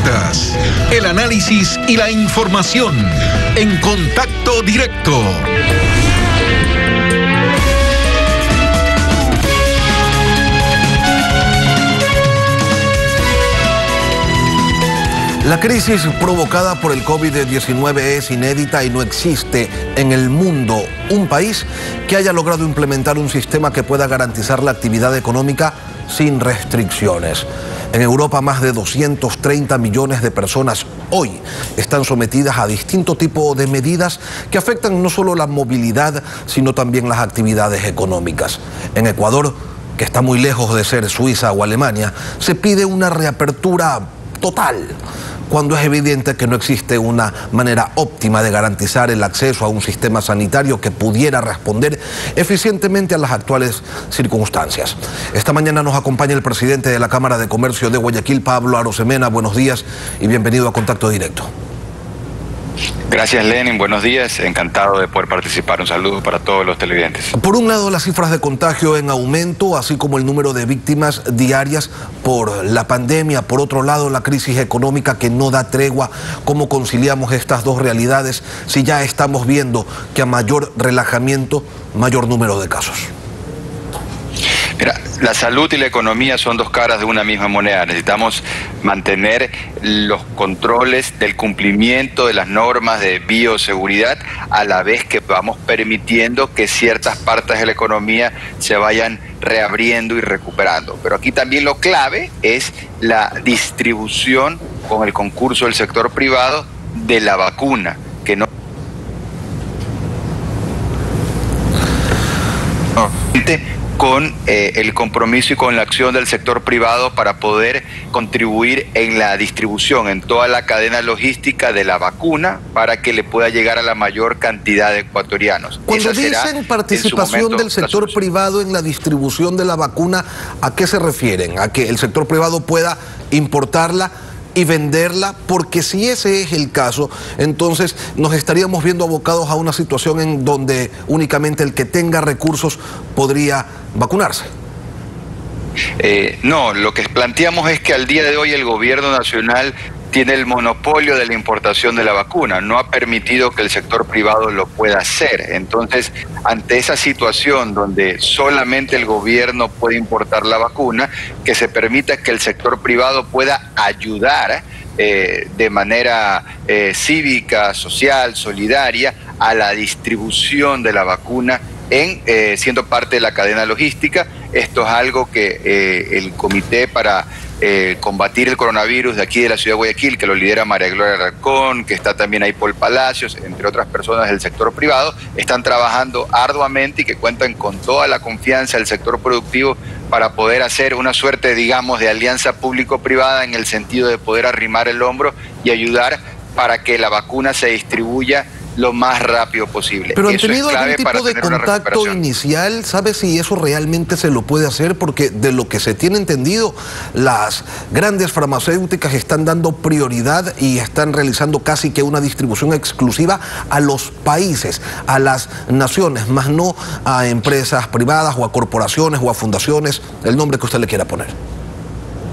preguntas, el análisis y la información en Contacto Directo. La crisis provocada por el COVID-19 es inédita y no existe en el mundo un país que haya logrado implementar un sistema que pueda garantizar la actividad económica sin restricciones. En Europa, más de 230 millones de personas hoy están sometidas a distinto tipo de medidas que afectan no solo la movilidad, sino también las actividades económicas. En Ecuador, que está muy lejos de ser Suiza o Alemania, se pide una reapertura total, cuando es evidente que no existe una manera óptima de garantizar el acceso a un sistema sanitario que pudiera responder eficientemente a las actuales circunstancias. Esta mañana nos acompaña el presidente de la Cámara de Comercio de Guayaquil, Pablo Arosemena. Buenos días y bienvenido a Contacto Directo. Gracias, Lenin. Buenos días. Encantado de poder participar. Un saludo para todos los televidentes. Por un lado, las cifras de contagio en aumento, así como el número de víctimas diarias por la pandemia. Por otro lado, la crisis económica que no da tregua. ¿Cómo conciliamos estas dos realidades si ya estamos viendo que a mayor relajamiento, mayor número de casos? Mira, la salud y la economía son dos caras de una misma moneda. Necesitamos mantener los controles del cumplimiento de las normas de bioseguridad a la vez que vamos permitiendo que ciertas partes de la economía se vayan reabriendo y recuperando. Pero aquí también lo clave es la distribución con el concurso del sector privado de la vacuna, que no con el compromiso y con la acción del sector privado para poder contribuir en la distribución, en toda la cadena logística de la vacuna para que le pueda llegar a la mayor cantidad de ecuatorianos. Cuando dicen participación del sector privado en la distribución de la vacuna, ¿a qué se refieren? ¿A que el sector privado pueda importarla y venderla? Porque si ese es el caso, entonces nos estaríamos viendo abocados a una situación en donde únicamente el que tenga recursos podría vacunarse. No, lo que planteamos es que al día de hoy el gobierno nacional tiene el monopolio de la importación de la vacuna, no ha permitido que el sector privado lo pueda hacer. Entonces, ante esa situación donde solamente el gobierno puede importar la vacuna, que se permita que el sector privado pueda ayudar de manera cívica, social, solidaria, a la distribución de la vacuna siendo parte de la cadena logística. Esto es algo que el Comité para combatir el coronavirus de aquí de la ciudad de Guayaquil, que lo lidera María Gloria Racón, que está también ahí Paul Palacios, entre otras personas del sector privado, están trabajando arduamente y que cuentan con toda la confianza del sector productivo para poder hacer una suerte, digamos, de alianza público-privada en el sentido de poder arrimar el hombro y ayudar para que la vacuna se distribuya lo más rápido posible. ¿Pero han tenido algún tipo de contacto inicial? ¿Sabe si eso realmente se lo puede hacer? Porque de lo que se tiene entendido, las grandes farmacéuticas están dando prioridad y están realizando casi que una distribución exclusiva a los países, a las naciones, más no a empresas privadas o a corporaciones o a fundaciones, el nombre que usted le quiera poner.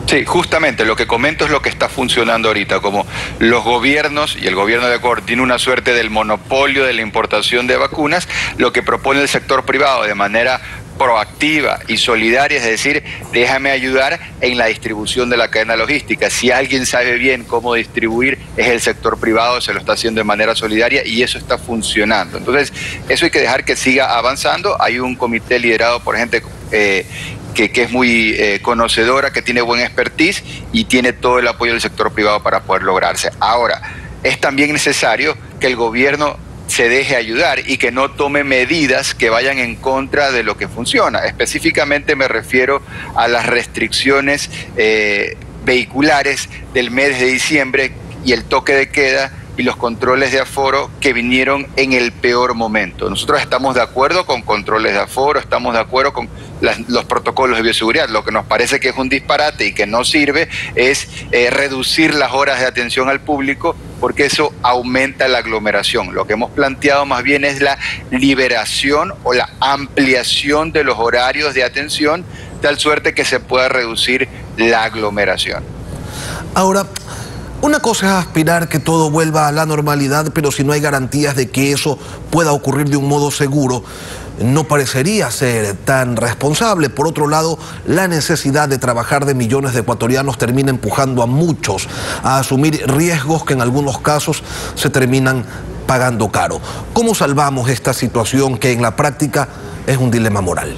Sí, justamente lo que comento es lo que está funcionando ahorita, como los gobiernos y el gobierno de Ecuador tiene una suerte del monopolio de la importación de vacunas, lo que propone el sector privado de manera proactiva y solidaria, es decir, déjame ayudar en la distribución de la cadena logística. Si alguien sabe bien cómo distribuir, es el sector privado, se lo está haciendo de manera solidaria y eso está funcionando. Entonces, eso hay que dejar que siga avanzando. Hay un comité liderado por gente que es muy conocedora, que tiene buen expertise y tiene todo el apoyo del sector privado para poder lograrse. Ahora, es también necesario que el gobierno se deje ayudar y que no tome medidas que vayan en contra de lo que funciona. Específicamente me refiero a las restricciones vehiculares del mes de diciembre y el toque de queda y los controles de aforo que vinieron en el peor momento. Nosotros estamos de acuerdo con controles de aforo, estamos de acuerdo con los protocolos de bioseguridad. Lo que nos parece que es un disparate y que no sirve es reducir las horas de atención al público, porque eso aumenta la aglomeración. Lo que hemos planteado más bien es la liberación o la ampliación de los horarios de atención, tal suerte que se pueda reducir la aglomeración. Ahora, Una cosa es aspirar que todo vuelva a la normalidad, pero si no hay garantías de que eso pueda ocurrir de un modo seguro, no parecería ser tan responsable. Por otro lado, la necesidad de trabajar de millones de ecuatorianos termina empujando a muchos a asumir riesgos que en algunos casos se terminan pagando caro. ¿Cómo salvamos esta situación que en la práctica es un dilema moral?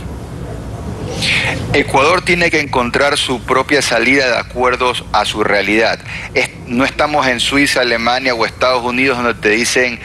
Ecuador tiene que encontrar su propia salida de acuerdo a su realidad. No estamos en Suiza, Alemania o Estados Unidos donde te dicen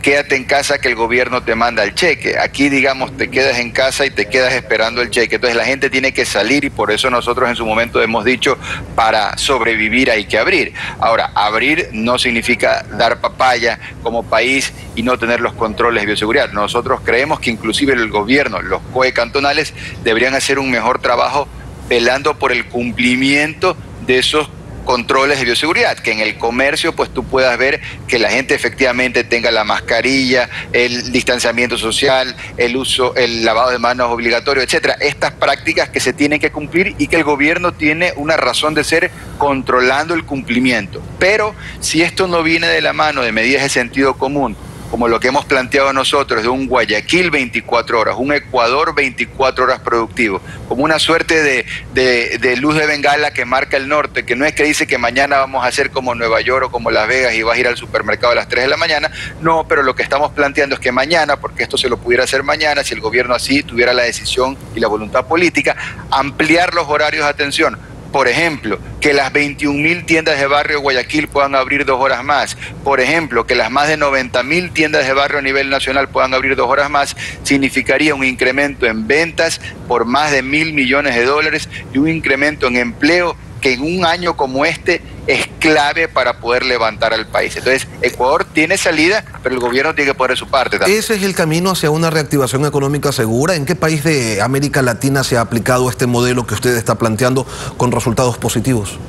quédate en casa que el gobierno te manda el cheque. Aquí, digamos, te quedas en casa y te quedas esperando el cheque. Entonces la gente tiene que salir y por eso nosotros en su momento hemos dicho para sobrevivir hay que abrir. Ahora, abrir no significa dar papaya como país y no tener los controles de bioseguridad. Nosotros creemos que inclusive el gobierno, los COE cantonales deberían hacer un mejor trabajo velando por el cumplimiento de esos controles de bioseguridad, que en el comercio pues tú puedas ver que la gente efectivamente tenga la mascarilla, el distanciamiento social, el lavado de manos obligatorio, etcétera. Estas prácticas que se tienen que cumplir y que el gobierno tiene una razón de ser controlando el cumplimiento. Pero si esto no viene de la mano de medidas de sentido común, como lo que hemos planteado nosotros, de un Guayaquil 24 horas, un Ecuador 24 horas productivo, como una suerte de luz de bengala que marca el norte, que no es que dice que mañana vamos a hacer como Nueva York o como Las Vegas y vas a ir al supermercado a las 3 de la mañana, no, pero lo que estamos planteando es que mañana, porque esto se lo pudiera hacer mañana, si el gobierno así tuviera la decisión y la voluntad política, ampliar los horarios de atención. Por ejemplo, que las 21.000 tiendas de barrio de Guayaquil puedan abrir 2 horas más. Por ejemplo, que las más de 90.000 tiendas de barrio a nivel nacional puedan abrir 2 horas más, significaría un incremento en ventas por más de $1.000 millones y un incremento en empleo que en un año como este es clave para poder levantar al país. Entonces, Ecuador tiene salida, pero el gobierno tiene que poner su parte también. ¿Ese es el camino hacia una reactivación económica segura? ¿En qué país de América Latina se ha aplicado este modelo que usted está planteando con resultados positivos?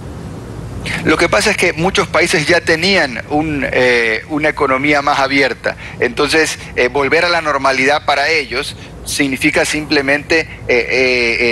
Lo que pasa es que muchos países ya tenían una economía más abierta. Entonces, volver a la normalidad para ellos significa simplemente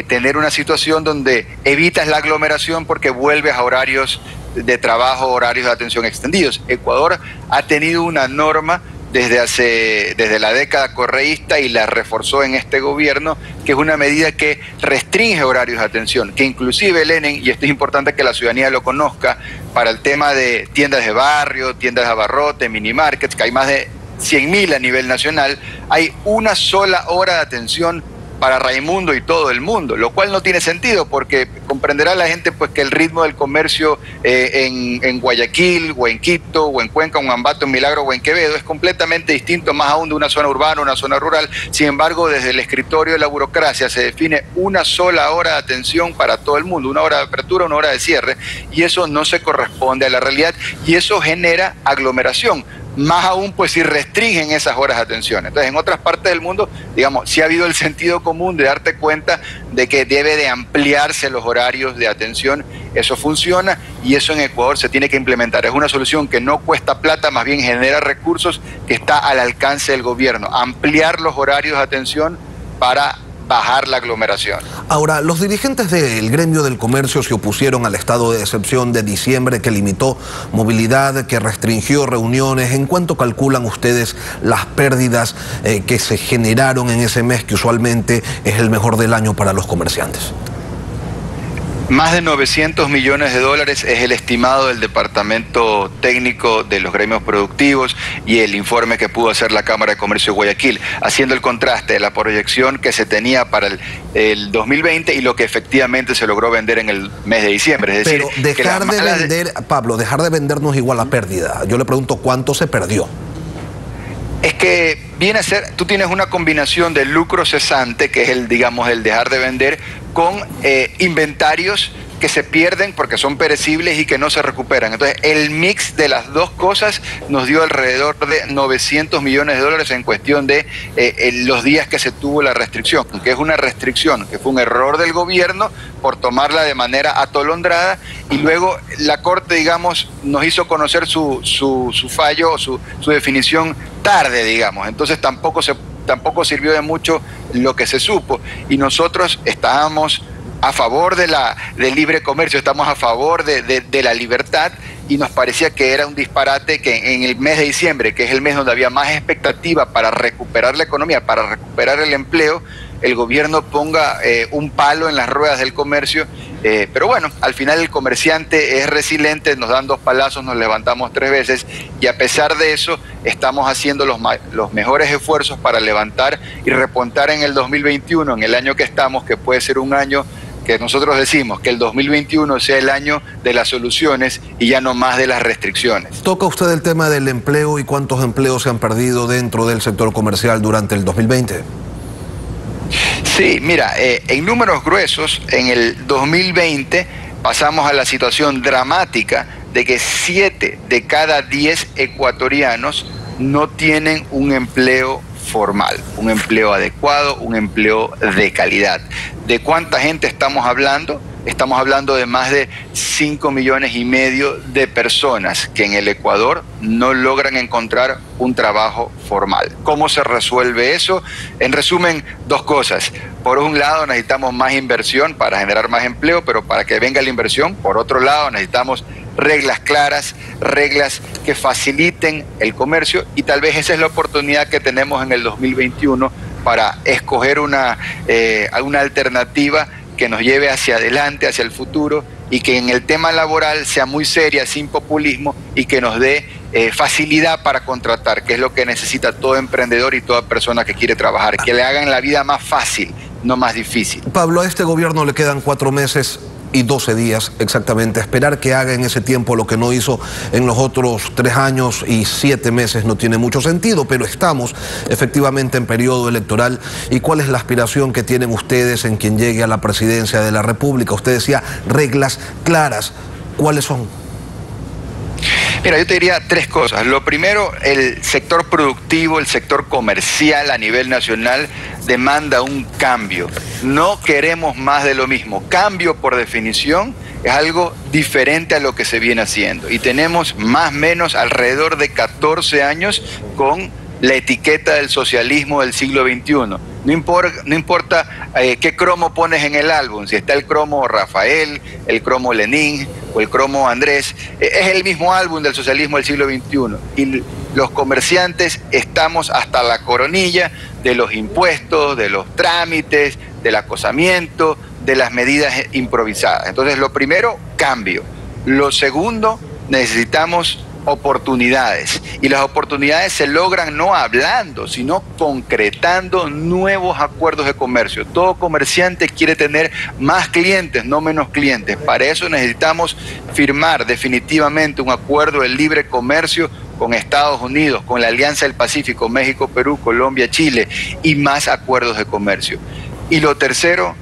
tener una situación donde evitas la aglomeración porque vuelves a horarios de trabajo, horarios de atención extendidos. Ecuador ha tenido una norma desde la década correísta y la reforzó en este gobierno, que es una medida que restringe horarios de atención, que inclusive, Lenin, y esto es importante que la ciudadanía lo conozca, para el tema de tiendas de barrio, tiendas de abarrote, mini markets, que hay más de 100.000 a nivel nacional, hay una sola hora de atención para Raimundo y todo el mundo, lo cual no tiene sentido porque comprenderá la gente pues que el ritmo del comercio en Guayaquil o en Quito o en Cuenca, en Ambato, en Milagro o en Quevedo es completamente distinto, más aún de una zona urbana a una zona rural. Sin embargo, desde el escritorio de la burocracia se define una sola hora de atención para todo el mundo, una hora de apertura, una hora de cierre, y eso no se corresponde a la realidad y eso genera aglomeración. Más aún, pues, si restringen esas horas de atención. Entonces, en otras partes del mundo, digamos, sí ha habido el sentido común de darte cuenta de que debe de ampliarse los horarios de atención. Eso funciona y eso en Ecuador se tiene que implementar. Es una solución que no cuesta plata, más bien genera recursos que está al alcance del gobierno. Ampliar los horarios de atención para bajar la aglomeración. Ahora, los dirigentes del gremio del comercio se opusieron al estado de excepción de diciembre que limitó movilidad, que restringió reuniones. ¿En cuánto calculan ustedes las pérdidas que se generaron en ese mes que usualmente es el mejor del año para los comerciantes? Más de $900 millones es el estimado del Departamento Técnico de los Gremios Productivos y el informe que pudo hacer la Cámara de Comercio de Guayaquil, haciendo el contraste de la proyección que se tenía para el 2020 y lo que efectivamente se logró vender en el mes de diciembre. Es decir, pero dejar de vender, Pablo, dejar de vender no es igual a pérdida. Yo le pregunto cuánto se perdió. Es que viene a ser, tú tienes una combinación de lucro cesante, que es el dejar de vender, con inventarios que se pierden porque son perecibles y que no se recuperan. Entonces, el mix de las dos cosas nos dio alrededor de $900 millones en cuestión de los días que se tuvo la restricción, que es una restricción, que fue un error del gobierno por tomarla de manera atolondrada y luego la Corte, digamos, nos hizo conocer su fallo o su definición tarde, digamos. Entonces, tampoco sirvió de mucho lo que se supo y nosotros estábamos a favor del libre comercio, estamos a favor de la libertad y nos parecía que era un disparate que en el mes de diciembre, que es el mes donde había más expectativa para recuperar la economía, para recuperar el empleo, el gobierno ponga un palo en las ruedas del comercio. Pero bueno, al final el comerciante es resiliente, nos dan 2 palazos, nos levantamos 3 veces, y a pesar de eso estamos haciendo los mejores esfuerzos para levantar y repuntar en el 2021, en el año que estamos, que puede ser un año que nosotros decimos que el 2021 sea el año de las soluciones y ya no más de las restricciones. Toca usted el tema del empleo y cuántos empleos se han perdido dentro del sector comercial durante el 2020. Sí, mira, en números gruesos, en el 2020 pasamos a la situación dramática de que 7 de cada 10 ecuatorianos no tienen un empleo formal, un empleo adecuado, un empleo de calidad. ¿De cuánta gente estamos hablando? Estamos hablando de más de 5,5 millones de personas que en el Ecuador no logran encontrar un trabajo formal. ¿Cómo se resuelve eso? En resumen, 2 cosas. Por un lado, necesitamos más inversión para generar más empleo, pero para que venga la inversión, por otro lado, necesitamos reglas claras, reglas que faciliten el comercio, y tal vez esa es la oportunidad que tenemos en el 2021 para escoger una alternativa que nos lleve hacia adelante, hacia el futuro, y que en el tema laboral sea muy seria, sin populismo, y que nos dé facilidad para contratar, que es lo que necesita todo emprendedor y toda persona que quiere trabajar, que le hagan la vida más fácil, no más difícil. Pablo, a este gobierno le quedan 4 meses y 12 días exactamente. Esperar que haga en ese tiempo lo que no hizo en los otros 3 años y 7 meses no tiene mucho sentido, pero estamos efectivamente en periodo electoral. ¿Y cuál es la aspiración que tienen ustedes en quien llegue a la presidencia de la República? Usted decía reglas claras. ¿Cuáles son? Mira, yo te diría 3 cosas. Lo primero, el sector productivo, el sector comercial a nivel nacional demanda un cambio. No queremos más de lo mismo. Cambio, por definición, es algo diferente a lo que se viene haciendo. Y tenemos más o menos alrededor de 14 años con la etiqueta del socialismo del siglo XXI. No importa qué cromo pones en el álbum, si está el cromo Rafael, el cromo Lenin o el cromo Andrés, es el mismo álbum del socialismo del siglo XXI. Y los comerciantes estamos hasta la coronilla de los impuestos, de los trámites, del acosamiento, de las medidas improvisadas. Entonces, lo primero, cambio. Lo segundo, necesitamos oportunidades, y las oportunidades se logran no hablando, sino concretando nuevos acuerdos de comercio. Todo comerciante quiere tener más clientes, no menos clientes. Para eso necesitamos firmar definitivamente un acuerdo de libre comercio con Estados Unidos, con la Alianza del Pacífico, México, Perú, Colombia, Chile, y más acuerdos de comercio. Y lo tercero,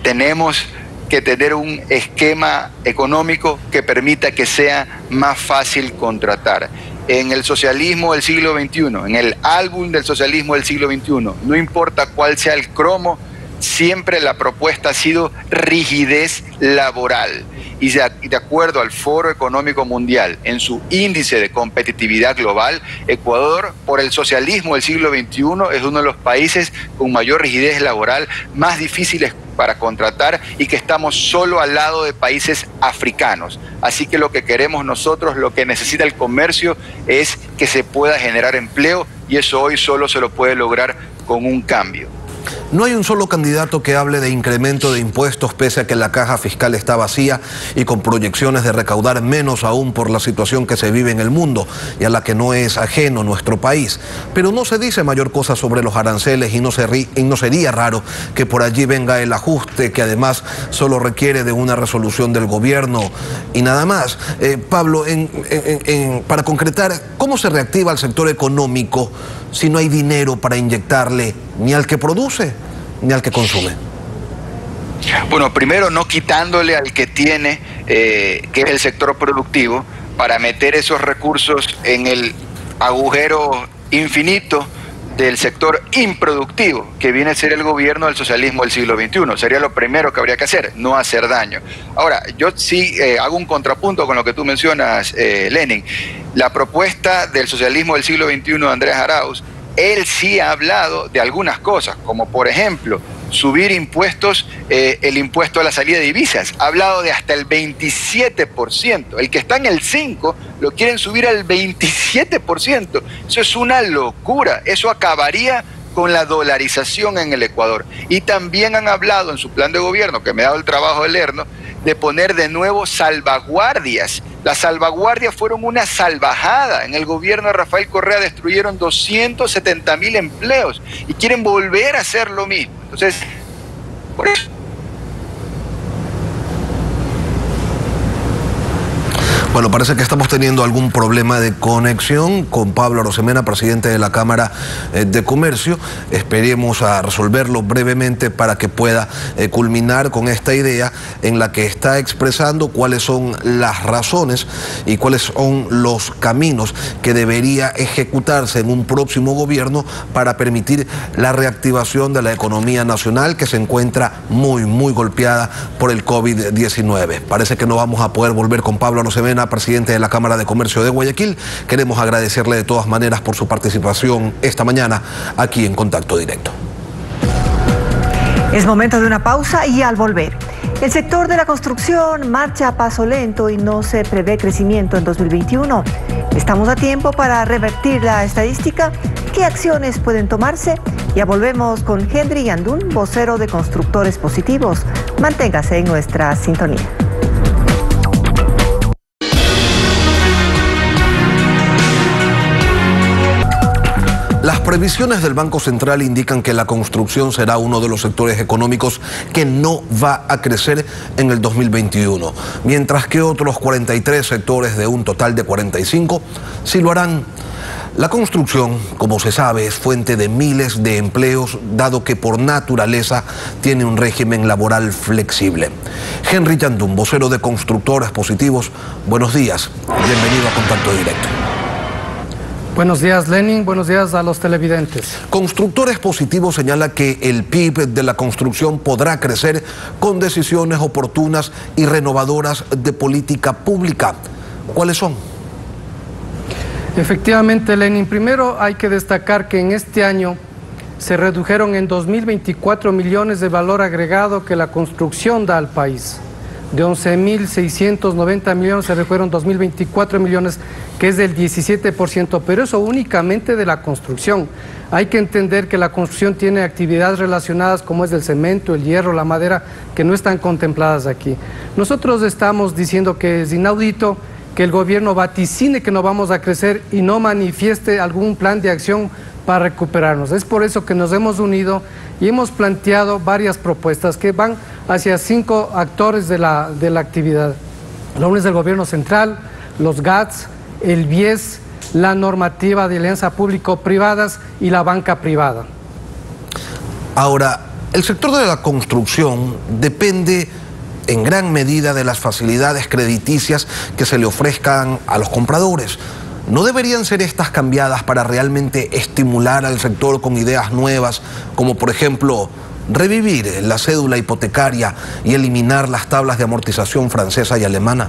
tenemos que tener un esquema económico que permita que sea más fácil contratar. En el socialismo del siglo XXI, en el álbum del socialismo del siglo XXI, no importa cuál sea el cromo, siempre la propuesta ha sido rigidez laboral. Y de acuerdo al Foro Económico Mundial, en su índice de competitividad global, Ecuador, por el socialismo del siglo XXI, es uno de los países con mayor rigidez laboral, más difíciles para contratar, y que estamos solo al lado de países africanos. Así que lo que queremos nosotros, lo que necesita el comercio, es que se pueda generar empleo, y eso hoy solo se lo puede lograr con un cambio. No hay un solo candidato que hable de incremento de impuestos, pese a que la caja fiscal está vacía y con proyecciones de recaudar menos aún por la situación que se vive en el mundo y a la que no es ajeno nuestro país. Pero no se dice mayor cosa sobre los aranceles, y no sería raro que por allí venga el ajuste, que además solo requiere de una resolución del gobierno y nada más. Pablo, para concretar, ¿cómo se reactiva el sector económico si no hay dinero para inyectarle ni al que produce ni al que consume? Bueno, primero no quitándole al que tiene, que es el sector productivo, para meter esos recursos en el agujero infinito del sector improductivo, que viene a ser el gobierno del socialismo del siglo XXI. Sería lo primero que habría que hacer, no hacer daño. Ahora, yo sí hago un contrapunto con lo que tú mencionas, Lenin. La propuesta del socialismo del siglo XXI de Andrés Arauz, él sí ha hablado de algunas cosas, como por ejemplo subir impuestos, el impuesto a la salida de divisas. Ha hablado de hasta el 27%. El que está en el 5% lo quieren subir al 27%. Eso es una locura. Eso acabaría con la dolarización en el Ecuador. Y también han hablado en su plan de gobierno, que me ha dado el trabajo de leerlo, de poner de nuevo salvaguardias. Las salvaguardias fueron una salvajada. En el gobierno de Rafael Correa destruyeron 270.000 empleos y quieren volver a hacer lo mismo. Entonces, por eso... Bueno, parece que estamos teniendo algún problema de conexión con Pablo Arosemena, presidente de la Cámara de Comercio. Esperemos a resolverlo brevemente para que pueda culminar con esta idea en la que está expresando cuáles son las razones y cuáles son los caminos que debería ejecutarse en un próximo gobierno para permitir la reactivación de la economía nacional, que se encuentra muy golpeada por el COVID-19. Parece que no vamos a poder volver con Pablo Arosemena, presidente de la Cámara de Comercio de Guayaquil. Queremos agradecerle de todas maneras por su participación esta mañana aquí en Contacto Directo. Es momento de una pausa y al volver, el sector de la construcción marcha a paso lento y no se prevé crecimiento en 2021. ¿Estamos a tiempo para revertir la estadística? ¿Qué acciones pueden tomarse? Ya volvemos con Henry Yandún, vocero de Constructores Positivos. Manténgase en nuestra sintonía. Las previsiones del Banco Central indican que la construcción será uno de los sectores económicos que no va a crecer en el 2021, mientras que otros 43 sectores de un total de 45 sí lo harán. La construcción, como se sabe, es fuente de miles de empleos, dado que por naturaleza tiene un régimen laboral flexible. Henry Yandún, vocero de Constructores Positivos, buenos días, bienvenido a Contacto Directo. Buenos días, Lenin. Buenos días a los televidentes. Constructores Positivos señala que el PIB de la construcción podrá crecer con decisiones oportunas y renovadoras de política pública. ¿Cuáles son? Efectivamente, Lenin. Primero hay que destacar que en este año se redujeron en 2024 millones de valor agregado que la construcción da al país. De 11.690 millones se redujeron 2.024 millones, que es del 17%, pero eso únicamente de la construcción. Hay que entender que la construcción tiene actividades relacionadas como es el cemento, el hierro, la madera, que no están contempladas aquí. Nosotros estamos diciendo que es inaudito que el gobierno vaticine que no vamos a crecer y no manifieste algún plan de acción para recuperarnos. Es por eso que nos hemos unido y hemos planteado varias propuestas que van hacia 5 actores de la actividad. Lo uno es el gobierno central, los GATS, el BIES, la normativa de alianza público-privadas y la banca privada. Ahora, el sector de la construcción depende en gran medida de las facilidades crediticias que se le ofrezcan a los compradores. ¿No deberían ser estas cambiadas para realmente estimular al sector con ideas nuevas, como por ejemplo revivir la cédula hipotecaria y eliminar las tablas de amortización francesa y alemana?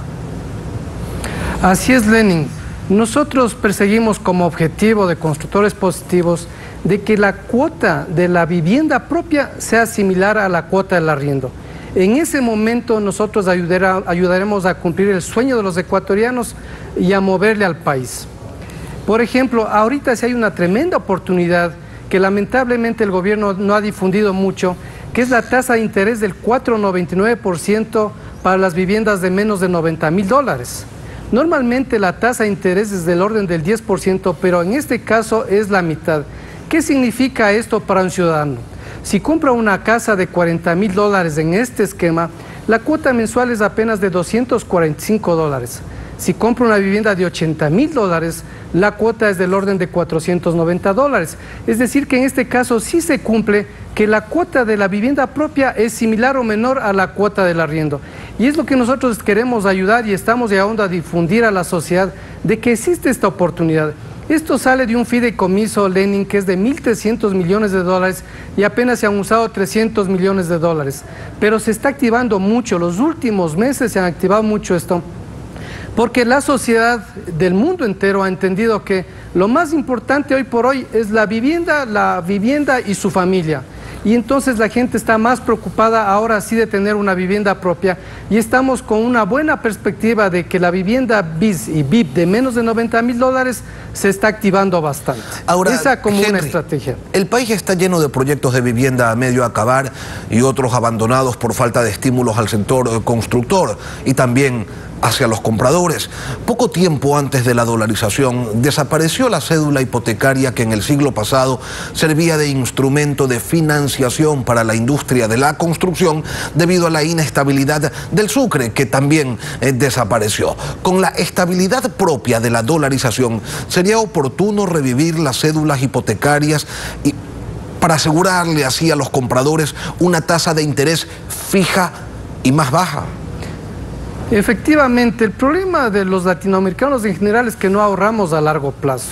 Así es, Lenin. Nosotros perseguimos como objetivo de Constructores Positivos de que la cuota de la vivienda propia sea similar a la cuota del arriendo. En ese momento nosotros ayudaremos a cumplir el sueño de los ecuatorianos y a moverle al país. Por ejemplo, ahorita sí hay una tremenda oportunidad que lamentablemente el gobierno no ha difundido mucho, que es la tasa de interés del 4,99% para las viviendas de menos de $90.000. Normalmente la tasa de interés es del orden del 10%, pero en este caso es la mitad. ¿Qué significa esto para un ciudadano? Si compra una casa de $40.000 en este esquema, la cuota mensual es apenas de $245. Si compra una vivienda de $80.000, la cuota es del orden de $490. Es decir, que en este caso sí se cumple que la cuota de la vivienda propia es similar o menor a la cuota del arriendo. Y es lo que nosotros queremos ayudar y estamos llegando a difundir a la sociedad de que existe esta oportunidad. Esto sale de un fideicomiso, Lenin, que es de $1.300 millones y apenas se han usado $300 millones. Pero se está activando mucho, los últimos meses se han activado mucho esto, porque la sociedad del mundo entero ha entendido que lo más importante hoy por hoy es la vivienda y su familia. y entonces la gente está más preocupada ahora sí de tener una vivienda propia, y estamos con una buena perspectiva de que la vivienda BIS y BIP de menos de $90.000 se está activando bastante. Ahora, esa como Henry, una estrategia. El país está lleno de proyectos de vivienda a medio acabar y otros abandonados por falta de estímulos al sector constructor y también hacia los compradores. Poco tiempo antes de la dolarización desapareció la cédula hipotecaria que en el siglo pasado servía de instrumento de financiación para la industria de la construcción debido a la inestabilidad del sucre, que también desapareció. Con la estabilidad propia de la dolarización, sería oportuno revivir las cédulas hipotecarias y para asegurarle así a los compradores una tasa de interés fija y más baja. Efectivamente, el problema de los latinoamericanos en general es que no ahorramos a largo plazo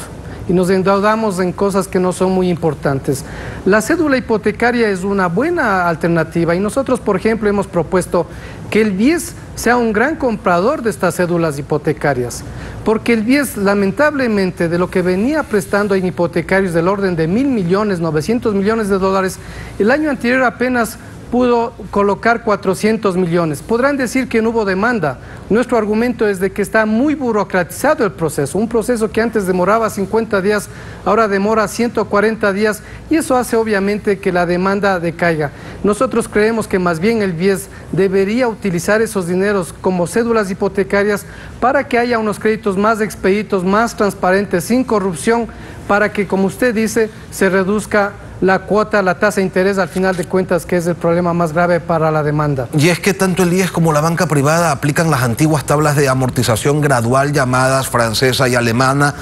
y nos endeudamos en cosas que no son muy importantes. La cédula hipotecaria es una buena alternativa y nosotros, por ejemplo, hemos propuesto que el BIES sea un gran comprador de estas cédulas hipotecarias, porque el BIES, lamentablemente, de lo que venía prestando en hipotecarios del orden de 1.000 millones, 900 millones de dólares, el año anterior apenas pudo colocar 400 millones. Podrán decir que no hubo demanda. Nuestro argumento es de que está muy burocratizado el proceso. Un proceso que antes demoraba 50 días, ahora demora 140 días y eso hace obviamente que la demanda decaiga. Nosotros creemos que más bien el BIES debería utilizar esos dineros como cédulas hipotecarias para que haya unos créditos más expeditos, más transparentes, sin corrupción, para que, como usted dice, se reduzca la cuota, la tasa de interés, al final de cuentas, que es el problema más grave para la demanda. Y es que tanto el IES como la banca privada aplican las antiguas tablas de amortización gradual llamadas francesa y alemana,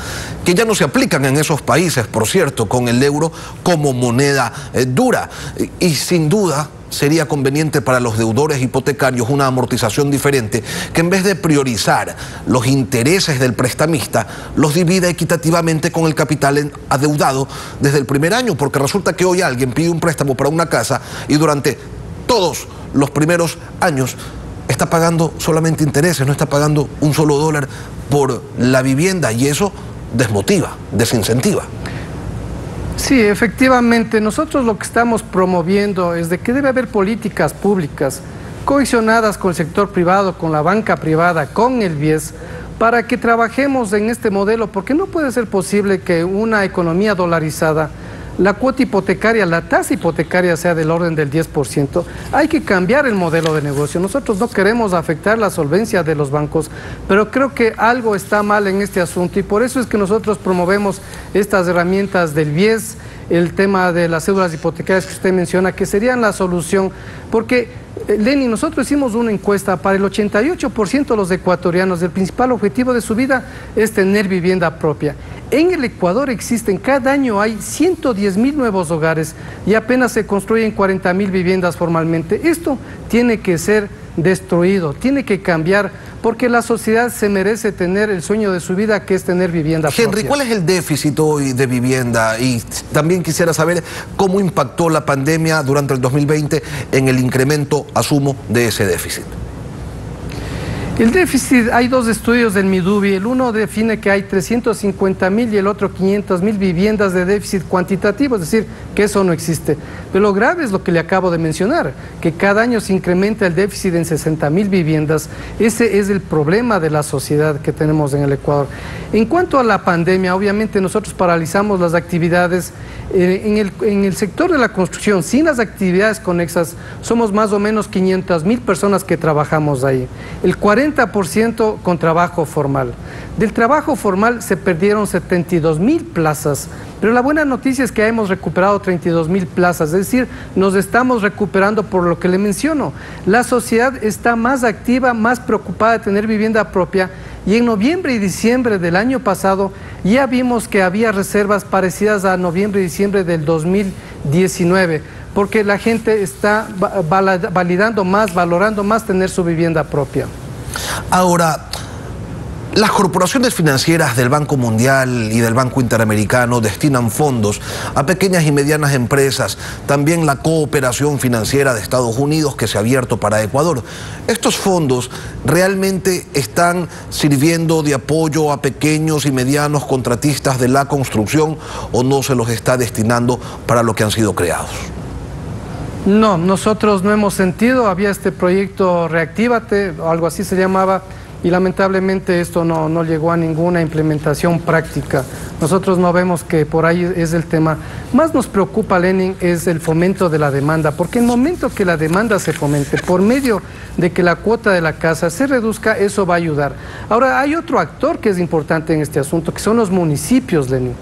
que ya no se aplican en esos países, por cierto, con el euro como moneda dura. Y sin duda sería conveniente para los deudores hipotecarios una amortización diferente que, en vez de priorizar los intereses del prestamista, los divida equitativamente con el capital adeudado desde el primer año, porque resulta que hoy alguien pide un préstamo para una casa y durante todos los primeros años está pagando solamente intereses, no está pagando un solo dólar por la vivienda, y eso desmotiva, desincentiva. Sí, efectivamente, nosotros lo que estamos promoviendo es de que debe haber políticas públicas cohesionadas con el sector privado, con la banca privada, con el BIES, para que trabajemos en este modelo, porque no puede ser posible que una economía dolarizada, la cuota hipotecaria, la tasa hipotecaria sea del orden del 10%. Hay que cambiar el modelo de negocio. Nosotros no queremos afectar la solvencia de los bancos, pero creo que algo está mal en este asunto y por eso es que nosotros promovemos estas herramientas del BIES, el tema de las cédulas hipotecarias que usted menciona, que serían la solución, porque Lenny, nosotros hicimos una encuesta para el 88% de los ecuatorianos. El principal objetivo de su vida es tener vivienda propia. En el Ecuador existen, cada año hay 110.000 nuevos hogares y apenas se construyen 40.000 viviendas formalmente. Esto tiene que ser destruido, tiene que cambiar, porque la sociedad se merece tener el sueño de su vida, que es tener vivienda propia. Henry, ¿cuál es el déficit hoy de vivienda? Y también quisiera saber cómo impactó la pandemia durante el 2020 en el incremento, asumo, de ese déficit. El déficit, hay dos estudios del Midubi, el uno define que hay 350.000 y el otro 500.000 viviendas de déficit cuantitativo, es decir, que eso no existe. Pero lo grave es lo que le acabo de mencionar, que cada año se incrementa el déficit en 60.000 viviendas. Ese es el problema de la sociedad que tenemos en el Ecuador. En cuanto a la pandemia, obviamente nosotros paralizamos las actividades en el sector de la construcción. Sin las actividades conexas, somos más o menos 500.000 personas que trabajamos ahí. El 40% con trabajo formal. Del trabajo formal se perdieron 72.000 plazas, pero la buena noticia es que hemos recuperado 32.000 plazas, es decir, nos estamos recuperando por lo que le menciono. La sociedad está más activa, más preocupada de tener vivienda propia, y en noviembre y diciembre del año pasado ya vimos que había reservas parecidas a noviembre y diciembre del 2019, porque la gente está validando más, valorando más tener su vivienda propia. Ahora, las corporaciones financieras del Banco Mundial y del Banco Interamericano destinan fondos a pequeñas y medianas empresas, también la cooperación financiera de Estados Unidos que se ha abierto para Ecuador. ¿Estos fondos realmente están sirviendo de apoyo a pequeños y medianos contratistas de la construcción o no se los está destinando para lo que han sido creados? No, nosotros no hemos sentido, había este proyecto Reactívate, o algo así se llamaba, y lamentablemente esto no llegó a ninguna implementación práctica. Nosotros no vemos que por ahí es el tema. Más nos preocupa, Lenin, es el fomento de la demanda, porque en el momento que la demanda se fomente, por medio de que la cuota de la casa se reduzca, eso va a ayudar. Ahora, hay otro actor que es importante en este asunto, que son los municipios, Lenin.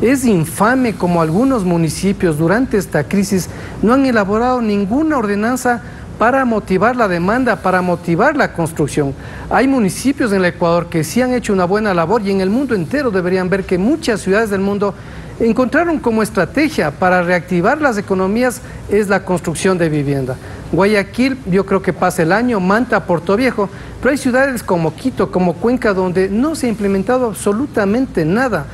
Es infame como algunos municipios durante esta crisis no han elaborado ninguna ordenanza para motivar la demanda, para motivar la construcción. Hay municipios en el Ecuador que sí han hecho una buena labor y en el mundo entero deberían ver que muchas ciudades del mundo encontraron como estrategia para reactivar las economías es la construcción de vivienda. Guayaquil, yo creo que pasa el año, Manta, Puerto Viejo, pero hay ciudades como Quito, como Cuenca, donde no se ha implementado absolutamente nada.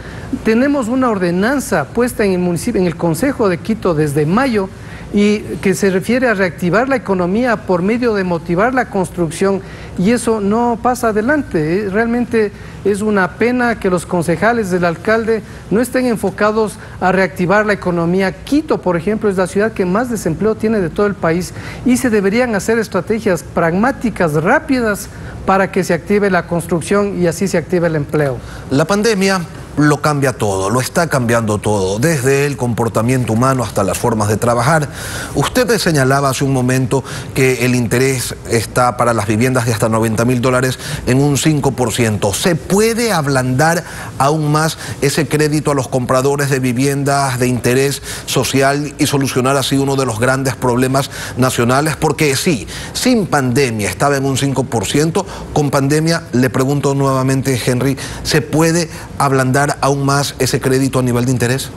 Tenemos una ordenanza puesta en el municipio, en el Consejo de Quito desde mayo, y que se refiere a reactivar la economía por medio de motivar la construcción, y eso no pasa adelante. Realmente es una pena que los concejales del alcalde no estén enfocados a reactivar la economía. Quito, por ejemplo, es la ciudad que más desempleo tiene de todo el país y se deberían hacer estrategias pragmáticas, rápidas, para que se active la construcción y así se active el empleo. La pandemia lo cambia todo, lo está cambiando todo, desde el comportamiento humano hasta las formas de trabajar. Usted señalaba hace un momento que el interés está para las viviendas de hasta $90.000 en un 5%. ¿Se puede ablandar aún más ese crédito a los compradores de viviendas de interés social y solucionar así uno de los grandes problemas nacionales? Porque sí, sin pandemia estaba en un 5%, con pandemia, le pregunto nuevamente, Henry, ¿se puede ablandar aún más ese crédito a nivel de interés?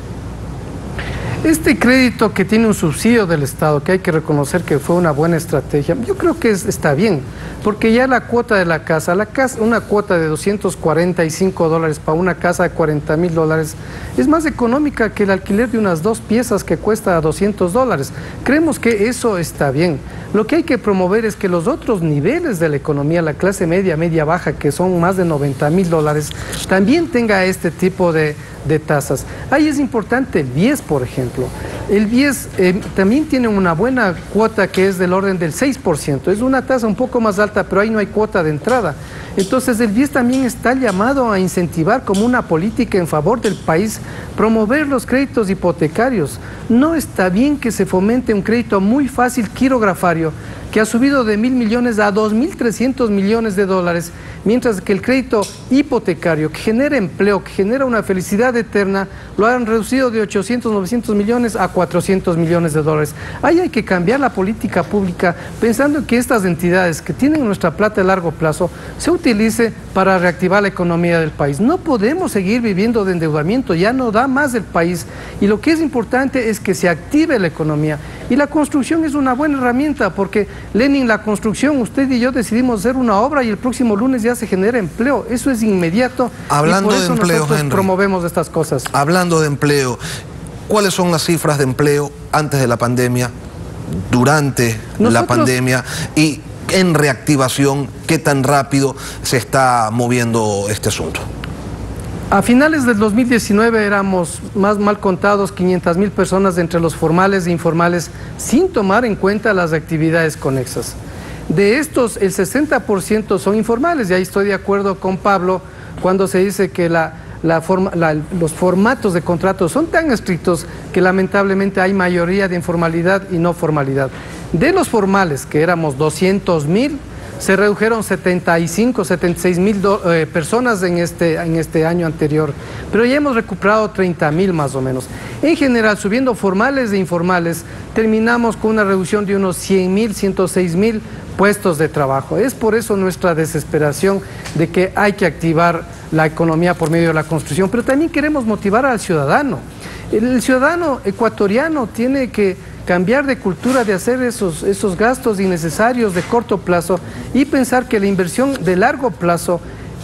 Este crédito que tiene un subsidio del Estado, que hay que reconocer que fue una buena estrategia, yo creo que está bien, porque ya la cuota de la casa, una cuota de $245 para una casa de $40.000 es más económica que el alquiler de unas 2 piezas que cuesta $200. Creemos que eso está bien. Lo que hay que promover es que los otros niveles de la economía, la clase media, media baja, que son más de $90.000, también tenga este tipo de tasas. Ahí es importante el BIES, por ejemplo. El BIES también tiene una buena cuota que es del orden del 6%. Es una tasa un poco más alta, pero ahí no hay cuota de entrada. Entonces el BIES también está llamado a incentivar como una política en favor del país, promover los créditos hipotecarios. No está bien que se fomente un crédito muy fácil quirografario, que ha subido de 1.000 millones a 2.300 millones de dólares, mientras que el crédito hipotecario, que genera empleo, que genera una felicidad eterna, lo han reducido de 800, 900 millones a 400 millones de dólares. Ahí hay que cambiar la política pública, pensando en que estas entidades que tienen nuestra plata a largo plazo se utilice para reactivar la economía del país. No podemos seguir viviendo de endeudamiento, ya no da más el país, y lo que es importante es que se active la economía. Y la construcción es una buena herramienta, porque, Lenin, la construcción, usted y yo decidimos hacer una obra y el próximo lunes ya se genera empleo. Eso es inmediato. Hablando y por eso de empleo, nosotros Henry, promovemos estas cosas. Hablando de empleo, ¿cuáles son las cifras de empleo antes de la pandemia, durante la pandemia y en reactivación? ¿Qué tan rápido se está moviendo este asunto? A finales del 2019 éramos más mal contados 500.000 personas entre los formales e informales, sin tomar en cuenta las actividades conexas. De estos, el 60% son informales, y ahí estoy de acuerdo con Pablo cuando se dice que los formatos de contratos son tan estrictos que lamentablemente hay mayoría de informalidad y no formalidad. De los formales, que éramos 200.000, se redujeron 76.000 personas en este año anterior, pero ya hemos recuperado 30.000 más o menos. En general, subiendo formales e informales, terminamos con una reducción de unos 100.000, 106.000 puestos de trabajo. Es por eso nuestra desesperación de que hay que activar la economía por medio de la construcción, pero también queremos motivar al ciudadano. El ciudadano ecuatoriano tiene que cambiar de cultura de hacer esos gastos innecesarios de corto plazo y pensar que la inversión de largo plazo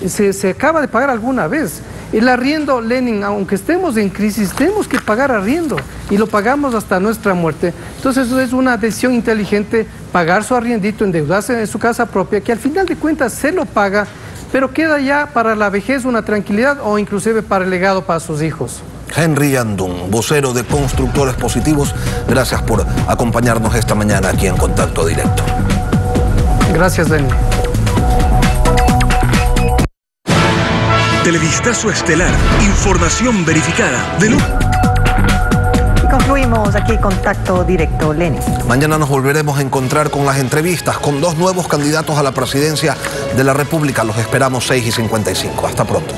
se acaba de pagar alguna vez. El arriendo, Lenin, aunque estemos en crisis, tenemos que pagar arriendo y lo pagamos hasta nuestra muerte. Entonces eso es una decisión inteligente, pagar su arriendito, endeudarse en su casa propia, que al final de cuentas se lo paga, pero queda ya para la vejez una tranquilidad o inclusive para el legado para sus hijos. Henry Yandún, vocero de Constructores Positivos, gracias por acompañarnos esta mañana aquí en Contacto Directo. Gracias, Lenin. Televistazo estelar, información verificada. Concluimos aquí Contacto Directo, Lenin. Mañana nos volveremos a encontrar con las entrevistas con 2 nuevos candidatos a la presidencia de la República. Los esperamos 6:55. Hasta pronto.